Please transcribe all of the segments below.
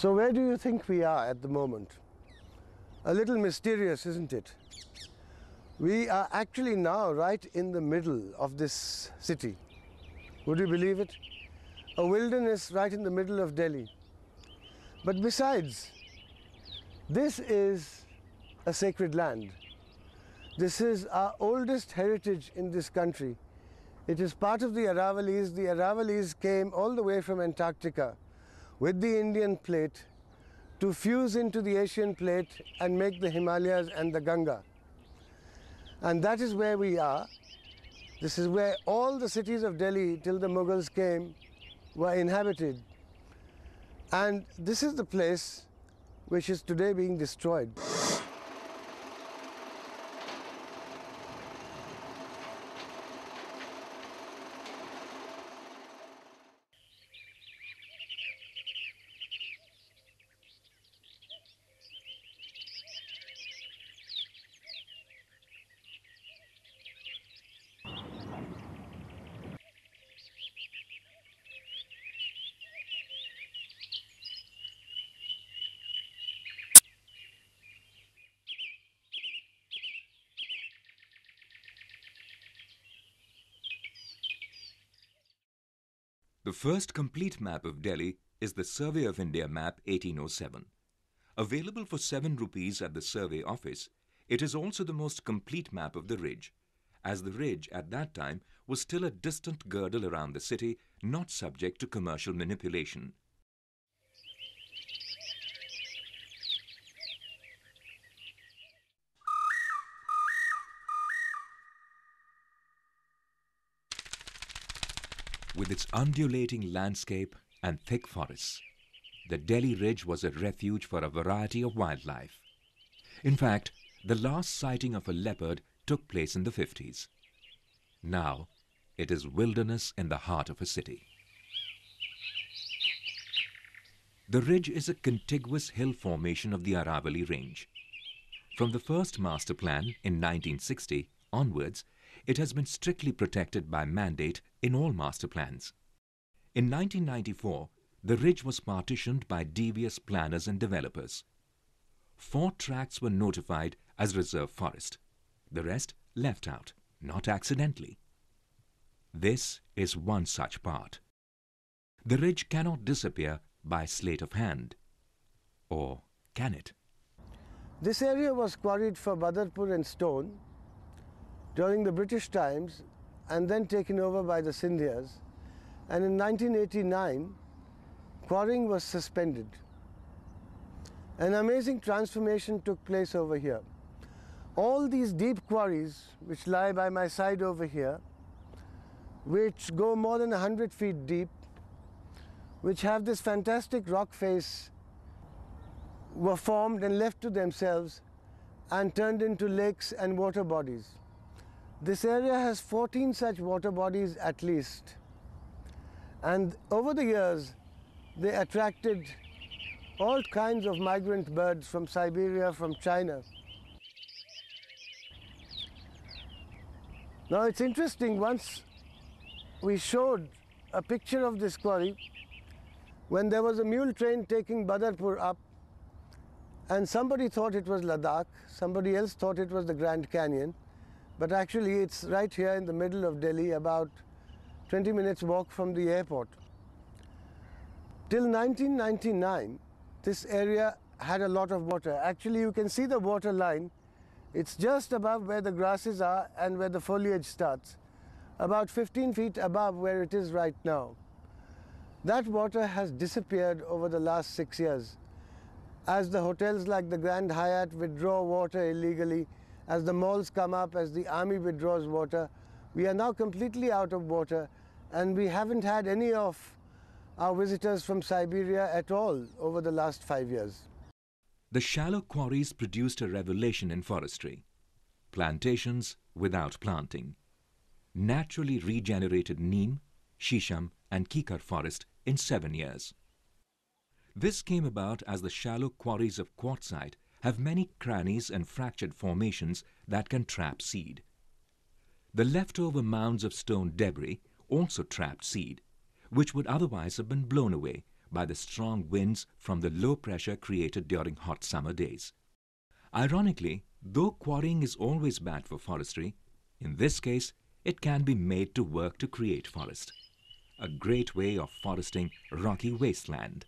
So where do you think we are at the moment? A little mysterious, isn't it? We are actually now right in the middle of this city. Would you believe it? A wilderness right in the middle of Delhi. But besides, this is a sacred land. This is our oldest heritage in this country. It is part of the Aravallis. The Aravallis came all the way from Antarctica with the Indian plate to fuse into the Asian plate and make the Himalayas and the Ganga. And that is where we are. This is where all the cities of Delhi, till the Mughals came, were inhabited. And this is the place which is today being destroyed. The first complete map of Delhi is the Survey of India Map 1807. Available for 7 rupees at the survey office, it is also the most complete map of the Ridge, as the Ridge at that time was still a distant girdle around the city, not subject to commercial manipulation. With its undulating landscape and thick forests, the Delhi Ridge was a refuge for a variety of wildlife. In fact, the last sighting of a leopard took place in the 50s. Now, it is wilderness in the heart of a city. The Ridge is a contiguous hill formation of the Aravalli Range. From the first master plan in 1960 onwards, it has been strictly protected by mandate in all master plans. In 1994, the Ridge was partitioned by devious planners and developers. 4 tracts were notified as reserve forest. The rest left out, not accidentally. This is one such part. The Ridge cannot disappear by sleight of hand. Or can it? This area was quarried for Badarpur and stone during the British times and then taken over by the Scindias. And in 1989, quarrying was suspended. An amazing transformation took place over here. All these deep quarries, which lie by my side over here, which go more than 100 feet deep, which have this fantastic rock face, were formed and left to themselves and turned into lakes and water bodies. This area has 14 such water bodies at least. And over the years, they attracted all kinds of migrant birds from Siberia, from China. Now it's interesting, once we showed a picture of this quarry when there was a mule train taking Badarpur up, and somebody thought it was Ladakh, somebody else thought it was the Grand Canyon, but actually it's right here in the middle of Delhi, about 20 minutes walk from the airport. Till 1999, this area had a lot of water. Actually, you can see the water line. It's just above where the grasses are and where the foliage starts, about 15 feet above where it is right now. That water has disappeared over the last 6 years. As the hotels like the Grand Hyatt withdraw water illegally, as the malls come up, as the army withdraws water, we are now completely out of water, and we haven't had any of our visitors from Siberia at all over the last 5 years. The shallow quarries produced a revelation in forestry. Plantations without planting. Naturally regenerated neem, shisham and kikar forest in 7 years. This came about as the shallow quarries of quartzite have many crannies and fractured formations that can trap seed. The leftover mounds of stone debris also trapped seed, which would otherwise have been blown away, by the strong winds from the low pressure created during hot summer days. Ironically, though quarrying is always bad for forestry, in this case it can be made to work to create forest, a great way of foresting rocky wasteland.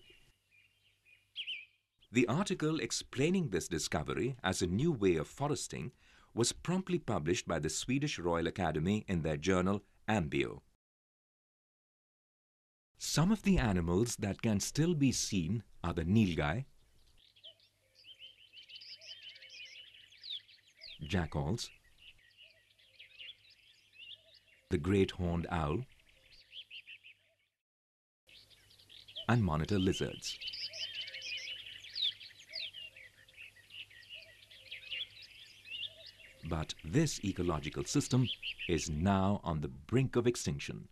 The article explaining this discovery as a new way of foresting was promptly published by the Swedish Royal Academy in their journal Ambio. Some of the animals that can still be seen are the nilgai, jackals, the great horned owl, and monitor lizards. But this ecological system is now on the brink of extinction.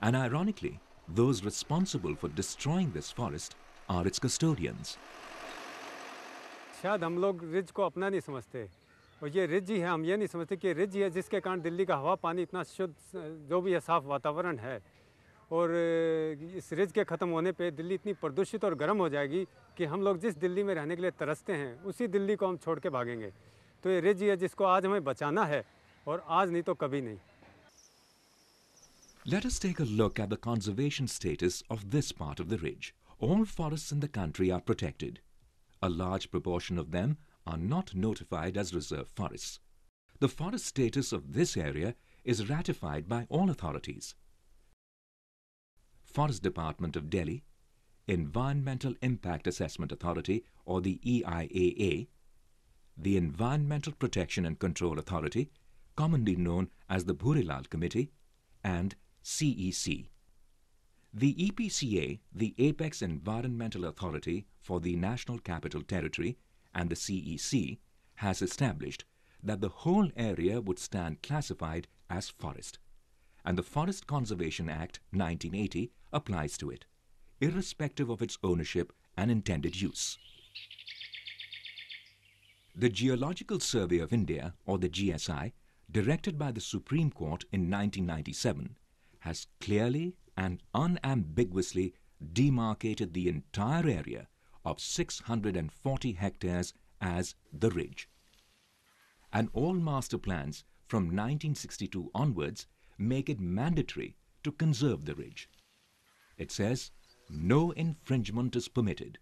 And ironically, those responsible for destroying this forest are its custodians. शायद हम लोग ridge को अपना नहीं समझते और ये ridge ही है, हम ये नहीं समझते कि रिज ही है जिसके कारण दिल्ली का हवा पानी इतना शुद्ध जो भी है साफ वातावरण है और इस रिज के ख़त्म होने पे दिल्ली इतनी प्रदूषित और गर्म हो जाएगी कि हम लोग जिस दिल्ली में रहने के लिए तरसते हैं उसी दिल्ली को हम छोड़ के भागेंगे। तो ये रिज ही है जिसको आज हमें बचाना है और आज नहीं तो कभी नहीं। Let us take a look at the conservation status of this part of the ridge. All forests in the country are protected. A large proportion of them are not notified as reserve forests. The forest status of this area is ratified by all authorities. Forest Department of Delhi, Environmental Impact Assessment Authority or the EIAA, the Environmental Protection and Control Authority, commonly known as the Bhurilal Committee, and CEC. The EPCA, the Apex Environmental Authority for the National Capital Territory, and the CEC has established that the whole area would stand classified as forest, and the Forest Conservation Act 1980 applies to it, irrespective of its ownership and intended use. The Geological Survey of India, or the GSI, directed by the Supreme Court in 1997, has clearly and unambiguously demarcated the entire area of 640 hectares as the ridge. And all master plans from 1962 onwards make it mandatory to conserve the ridge. It says no infringement is permitted.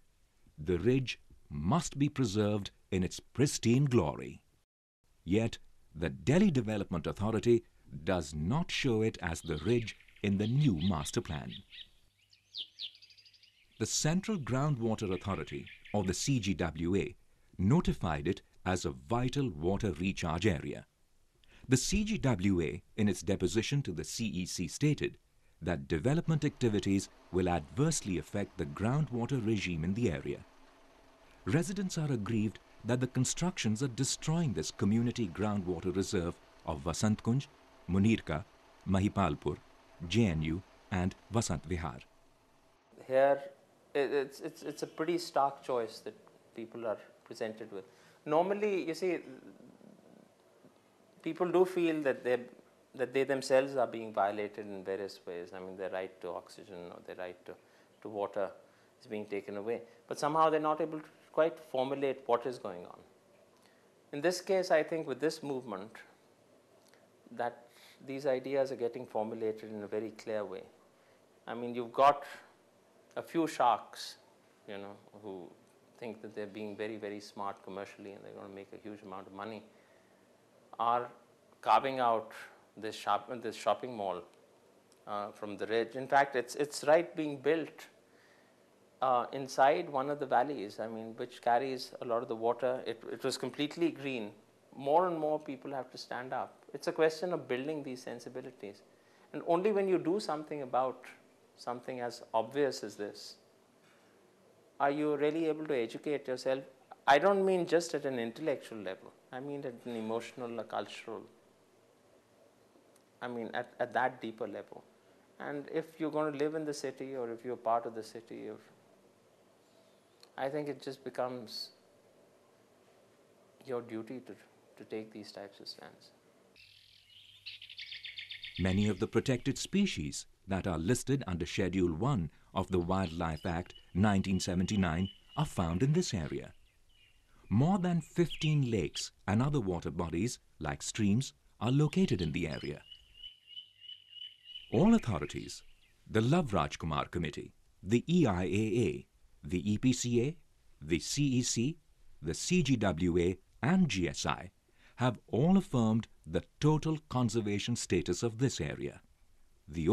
The ridge must be preserved in its pristine glory. Yet, the Delhi Development Authority does not show it as the ridge in the new master plan. The Central Groundwater Authority, or the CGWA, notified it as a vital water recharge area. The CGWA, in its deposition to the CEC, stated that development activities will adversely affect the groundwater regime in the area. Residents are aggrieved that the constructions are destroying this community groundwater reserve of Vasant Kunj, Munirka, Mahipalpur, JNU and Vasant Vihar. Here, it's a pretty stark choice that people are presented with. Normally, you see, people do feel that they themselves are being violated in various ways. I mean, their right to oxygen or their right to water is being taken away. But somehow they're not able to quite formulate what is going on. In this case, I think with this movement, that these ideas are getting formulated in a very clear way. I mean, you've got a few sharks, you know, who think that they're being very, very smart commercially and they're going to make a huge amount of money, are carving out this shopping mall from the ridge. In fact, it's right being built inside one of the valleys, I mean, which carries a lot of the water. It was completely green. More and more people have to stand up. It's a question of building these sensibilities. And only when you do something about something as obvious as this, are you really able to educate yourself. I don't mean just at an intellectual level. I mean at an emotional or cultural. I mean at that deeper level. And if you're going to live in the city or if you're part of the city, I think it just becomes your duty to take these types of stands. Many of the protected species that are listed under Schedule 1 of the Wildlife Act 1979 are found in this area. More than 15 lakes and other water bodies, like streams, are located in the area. All authorities, the Love Rajkumar Committee, the EIAA, the EPCA, the CEC, the CGWA and GSI have all affirmed the total conservation status of this area. The